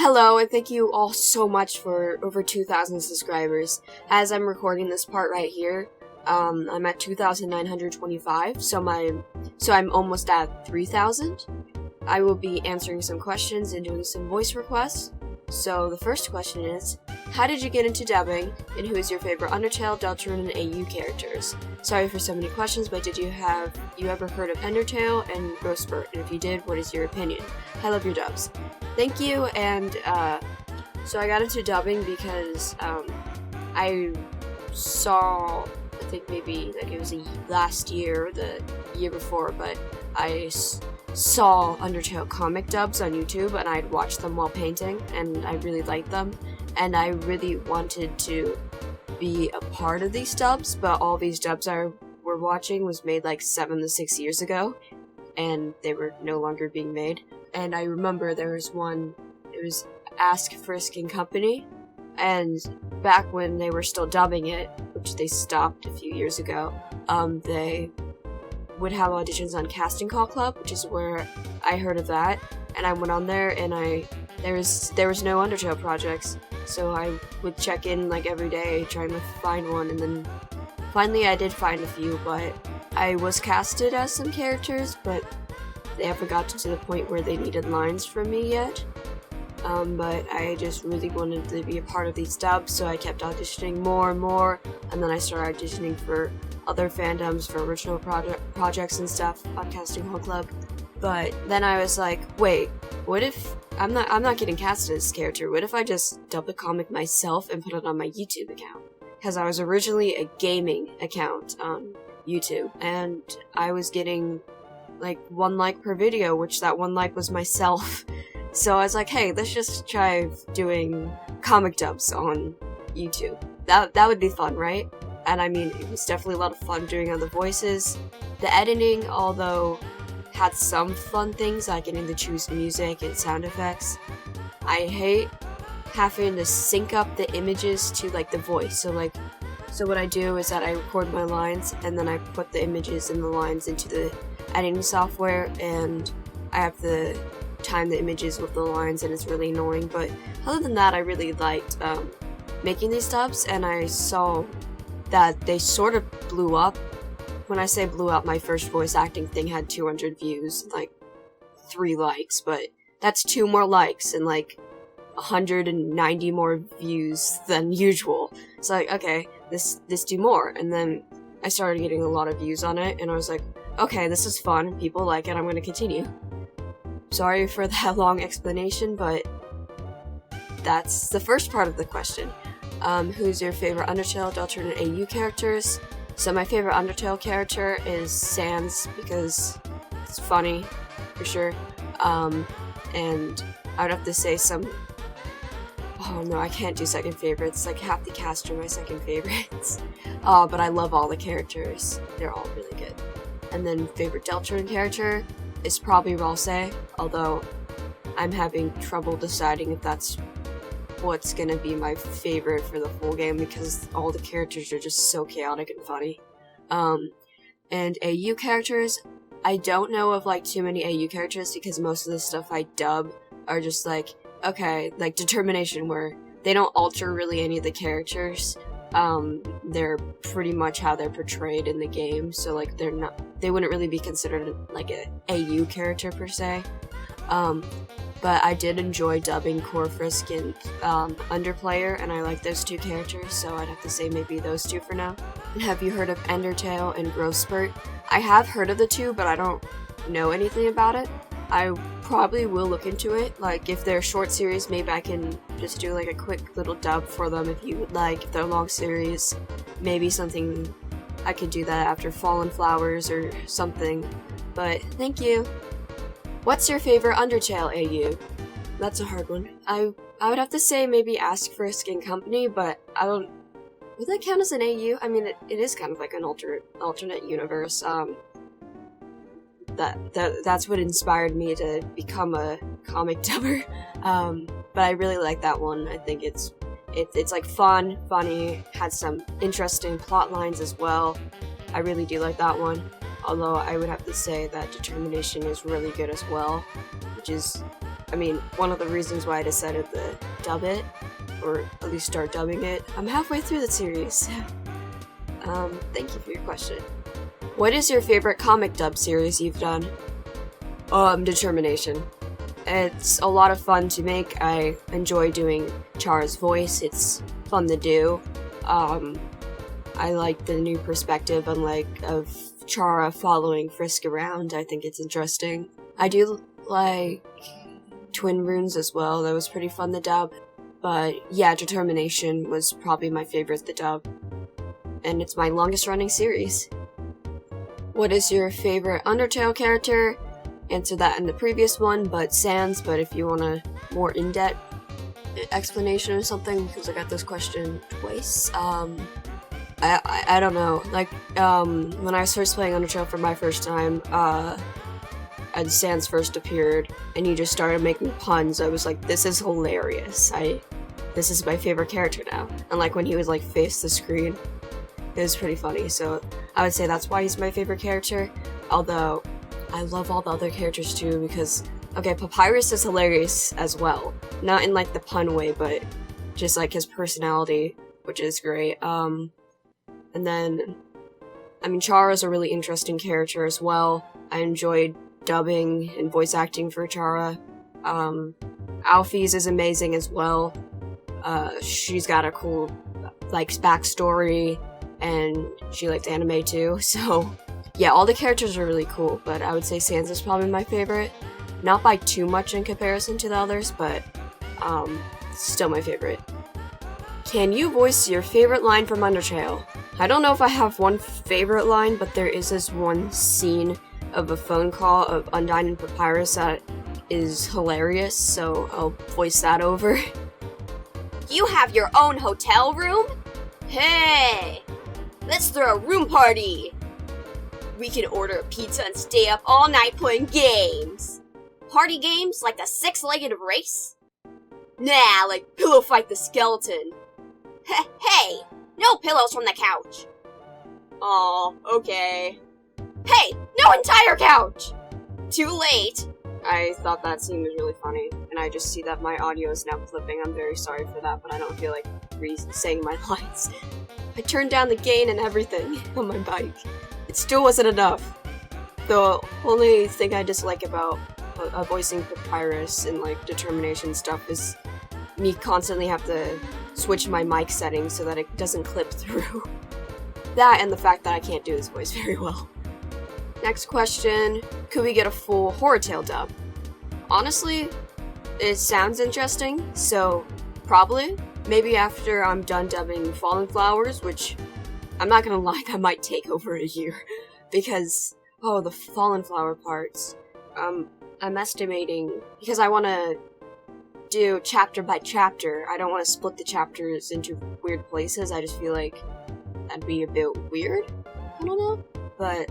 Hello, and thank you all so much for over 2,000 subscribers. As I'm recording this part right here, I'm at 2,925, so I'm almost at 3,000. I will be answering some questions and doing some voice requests. So the first question is, how did you get into dubbing, and who is your favorite Undertale, Deltarune, and AU characters? Sorry for so many questions, but did you ever heard of Undertale and Growspurt? And if you did, what is your opinion? I love your dubs. Thank you, and so I got into dubbing because I saw, I think maybe like it was last year or the year before, but I saw Undertale comic dubs on YouTube, and I'd watch them while painting, and I really liked them, and I really wanted to be a part of these dubs, but all these dubs I were watching was made like 7 to 6 years ago, and they were no longer being made. And I remember there was one, it was Ask Frisk and Company, and back when they were still dubbing it, which they stopped a few years ago, they would have auditions on Casting Call Club, which is where I heard of that, and I went on there, and there was no Undertale projects, so I would check in like every day trying to find one, and then finally I did find a few, but I was casted as some characters, but they haven't gotten to the point where they needed lines from me yet. But I just really wanted to be a part of these dubs, so I kept auditioning more and more, and then I started auditioning for other fandoms, for original projects and stuff on Casting Call Club. But then I was like, wait, what if I'm not getting casted as this character? What if I just dub the comic myself and put it on my YouTube account? Because I was originally a gaming account on YouTube, and I was getting like 1 like per video, which that 1 like was myself. So I was like, hey, let's just try doing comic dubs on YouTube. That would be fun, right? And I mean, it was definitely a lot of fun doing other voices. The editing, although had some fun things like getting to choose music and sound effects, I hate having to sync up the images to like the voice. So what I do is that I record my lines, and then I put the images and the lines into the editing software, and I have to time the images with the lines, and it's really annoying. But other than that, I really liked making these dubs, and I saw that they sort of blew up. When I say blew up, my first voice acting thing had 200 views and like 3 likes, but that's 2 more likes and like 190 more views than usual. It's like, okay, this do more. And then I started getting a lot of views on it, and I was like, okay, this is fun, people like it, I'm gonna continue. Sorry for that long explanation, but that's the first part of the question. Who's your favorite Undertale, Deltarune, and AU characters? So my favorite Undertale character is Sans, because it's funny, for sure. And I would have to say oh no, I can't do second favorites, like half the cast are my second favorites. But I love all the characters, they're all really good. And then favorite Deltarune character is probably Ralsei, although I'm having trouble deciding if that's what's gonna be my favorite for the full game, because all the characters are just so chaotic and funny. And AU characters, I don't know of like too many AU characters, because most of the stuff I dub are just like, okay, like Determination, where they don't alter really any of the characters. They're pretty much how they're portrayed in the game, so like they wouldn't really be considered like a AU character per se. But I did enjoy dubbing Core Frisk and Underplayer, and I like those 2 characters, so I'd have to say maybe those 2 for now. And have you heard of Undertale and Growspurt? I have heard of the 2, but I don't know anything about it. I probably will look into it. Like, if they're short series, maybe I can just do like a quick little dub for them if you would like. If they're long series, maybe something, I could do that after Fallen Flowers or something. But thank you. What's your favorite Undertale AU? That's a hard one. I would have to say maybe Ask Frisk and Company, but I don't... Would that count as an AU? I mean, it is kind of like an alternate universe. That's what inspired me to become a comic dubber. But I really like that one. I think it's like fun, funny, has some interesting plot lines as well. I really do like that one. Although I would have to say that Determination is really good as well, which is I mean, one of the reasons why I decided to dub it, or at least start dubbing it. I'm halfway through the series. Thank you for your question. What is your favorite comic dub series you've done? Determination. It's a lot of fun to make. I enjoy doing Chara's voice. It's fun to do. I like the new perspective of Chara following Frisk around. I think it's interesting. I do like Twin Runes as well. That was pretty fun to dub. But yeah, Determination was probably my favorite to dub. And it's my longest running series. What is your favorite Undertale character? Answered that in the previous one, but Sans. But if you want a more in-depth explanation or something, because I got this question twice, I don't know. Like, when I was first playing Undertale for my first time, and Sans first appeared, and he just started making puns, I was like, this is hilarious. This is my favorite character now. And like, when he would like face the screen, it was pretty funny, so I would say that's why he's my favorite character. Although, I love all the other characters too, because, okay, Papyrus is hilarious as well. Not in like the pun way, but just like his personality, which is great. And then, I mean, Chara's a really interesting character as well. I enjoyed dubbing and voice acting for Chara. Alphys is amazing as well. She's got a cool, like, backstory, and she likes anime too, so yeah, all the characters are really cool, but I would say Sans is probably my favorite. Not by too much in comparison to the others, but still my favorite. Can you voice your favorite line from Undertale? I don't know if I have one favorite line, but there is this one scene of a phone call of Undyne and Papyrus that is hilarious, so I'll voice that over. You have your own hotel room? Hey! Let's throw a room party! We can order a pizza and stay up all night playing games! Party games like the six-legged race? Nah, like Pillow Fight the Skeleton. Hey! No pillows from the couch! Aw, okay. Hey! No entire couch! Too late! I thought that scene was really funny, and I just see that my audio is now clipping. I'm very sorry for that, but I don't feel like saying my lines. I turned down the gain and everything on my bike. It still wasn't enough. The only thing I dislike about voicing Papyrus and like Determination stuff is me constantly have to switch my mic settings so that it doesn't clip through. That and the fact that I can't do his voice very well. Next question, could we get a full Horror Tale dub? Honestly, it sounds interesting, so probably. Maybe after I'm done dubbing Fallen Flowers, which I'm not gonna lie, that might take over a year. Because, the Fallen Flower parts. I'm estimating, because I want to do chapter by chapter. I don't want to split the chapters into weird places. I just feel like that'd be a bit weird. I don't know. But,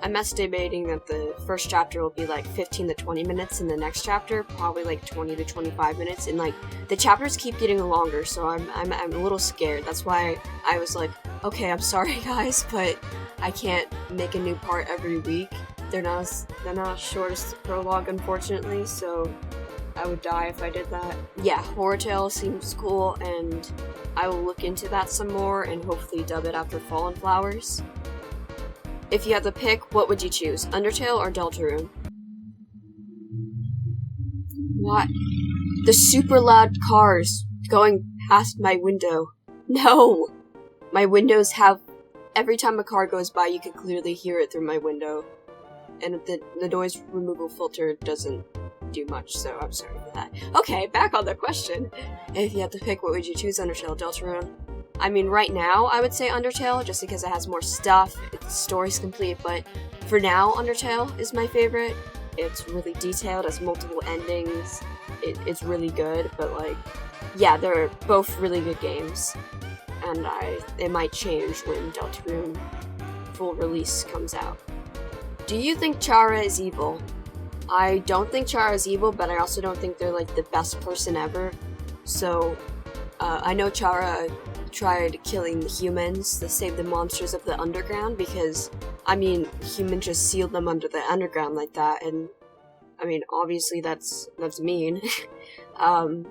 I'm estimating that the first chapter will be like 15 to 20 minutes, and the next chapter probably like 20 to 25 minutes, and like the chapters keep getting longer, so I'm a little scared. That's why I was like, okay, I'm sorry guys, but I can't make a new part every week. They're not as short as the prologue, unfortunately, so I would die if I did that. Yeah, Horror Tale seems cool, and I will look into that some more and hopefully dub it after Fallen Flowers. If you had to pick, what would you choose? Undertale or Deltarune? What? The super loud cars going past my window. No! My windows have... Every time a car goes by, you can clearly hear it through my window. And the noise removal filter doesn't do much, so I'm sorry for that. Okay, back on the question. If you had to pick, what would you choose? Undertale or Deltarune? I mean, right now, I would say Undertale, just because it has more stuff, its story's complete, but for now, Undertale is my favorite. It's really detailed, has multiple endings, it's really good, but like, yeah, they're both really good games, and it might change when Deltarune full release comes out. Do you think Chara is evil? I don't think Chara is evil, but I also don't think they're like the best person ever, so I know Chara tried killing the humans to save the monsters of the underground, because, I mean, humans just sealed them under the underground like that, and I mean, obviously that's mean.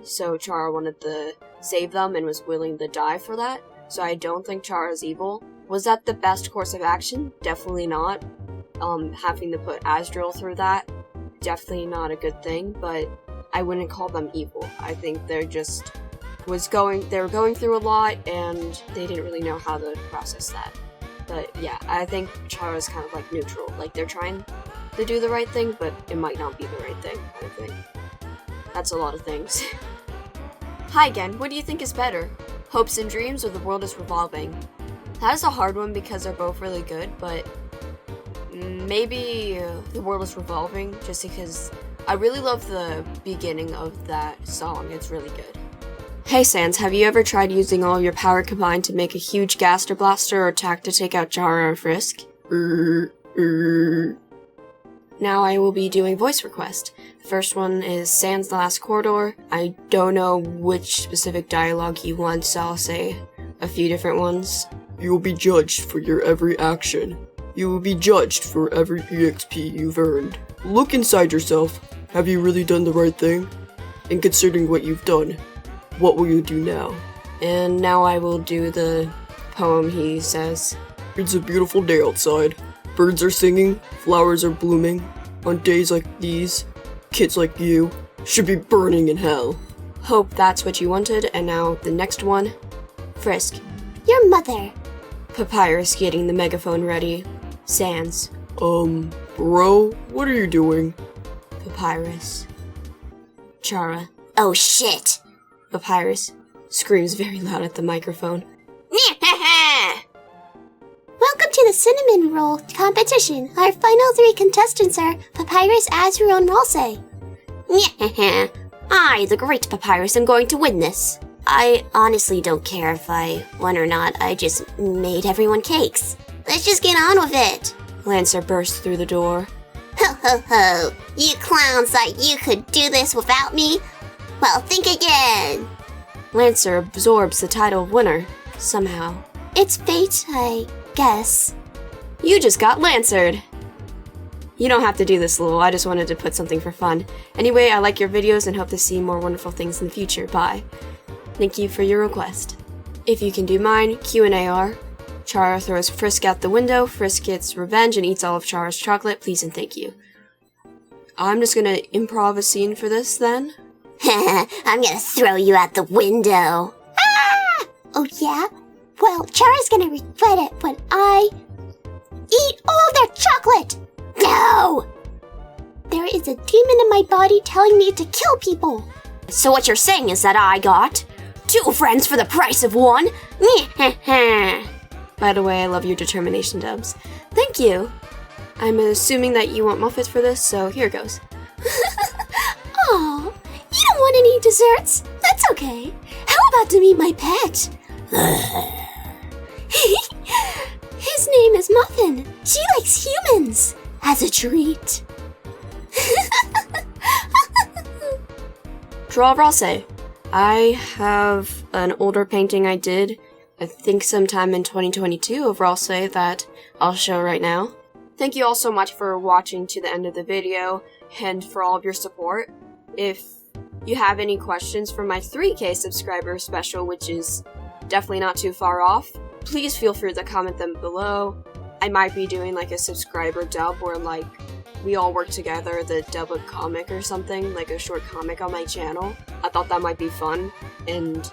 So Chara wanted to save them and was willing to die for that. So I don't think Chara's evil. Was that the best course of action? Definitely not. Having to put Asdril through that, definitely not a good thing, but I wouldn't call them evil. I think they're just they were going through a lot and they didn't really know how to process that. But yeah, I think Chara's kind of like neutral. Like they're trying to do the right thing, but it might not be the right thing, I think. That's a lot of things. Hi again, what do you think is better? Hopes and Dreams or The World is Revolving? That is a hard one because they're both really good, but maybe The World is Revolving, just because I really love the beginning of that song. It's really good. Hey Sans, have you ever tried using all your power combined to make a huge Gaster Blaster or attack to take out Jara or Frisk? Now I will be doing voice request. The first one is Sans the Last Corridor. I don't know which specific dialogue you want, so I'll say a few different ones. You will be judged for your every action. You will be judged for every EXP you've earned. Look inside yourself. Have you really done the right thing? And considering what you've done, what will you do now? And now I will do the poem he says. It's a beautiful day outside. Birds are singing, flowers are blooming. On days like these, kids like you should be burning in hell. Hope that's what you wanted, and now the next one. Frisk. Your mother. Papyrus getting the megaphone ready. Sans. Bro, what are you doing? Papyrus. Chara. Oh shit. Papyrus screams very loud at the microphone. Welcome to the cinnamon roll competition. Our final 3 contestants are Papyrus, Azrael, and Ralsei. I, the great Papyrus, am going to win this. I honestly don't care if I won or not. I just made everyone cakes. Let's just get on with it. Lancer bursts through the door. Ho ho ho. You clowns thought you could do this without me? Well, think again. Lancer absorbs the title of winner, somehow. It's fate, I guess. You just got Lancered! You don't have to do this, Lil. I just wanted to put something for fun. Anyway, I like your videos and hope to see more wonderful things in the future. Bye. Thank you for your request. If you can do mine, Q&A are: Chara throws Frisk out the window, Frisk gets revenge and eats all of Chara's chocolate, please and thank you. I'm just gonna improv a scene for this then. I'm gonna throw you out the window. Ah! Oh yeah? Well, Chara's gonna regret it when I eat all their chocolate! No! There is a demon in my body telling me to kill people. So what you're saying is that I got 2 friends for the price of 1? By the way, I love your determination, Dubs. Thank you! I'm assuming that you want muffets for this, so here goes. Aw, you don't want any desserts? That's okay. How about to meet my pet? His name is Muffin. She likes humans. As a treat. Draw Ralsei. I have an older painting I did, I think sometime in 2022 of Ralsei that I'll show right now. Thank you all so much for watching to the end of the video and for all of your support. If you have any questions for my 3K subscriber special, which is definitely not too far off, please feel free to comment them below. I might be doing like a subscriber dub where like we all work together to dub a comic or something, like a short comic on my channel. I thought that might be fun and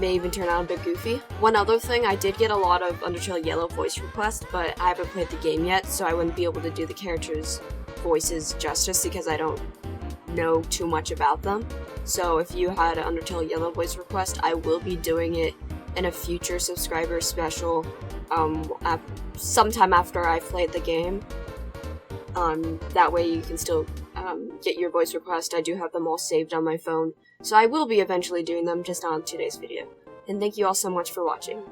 may even turn out a bit goofy. One other thing, I did get a lot of Undertale Yellow voice requests, but I haven't played the game yet, so I wouldn't be able to do the characters' voices justice because I don't know too much about them. So if you had an Undertale Yellow voice request, I will be doing it in a future subscriber special sometime after I've played the game. That way you can still get your voice request. I do have them all saved on my phone, so I will be eventually doing them, just not on today's video. And thank you all so much for watching.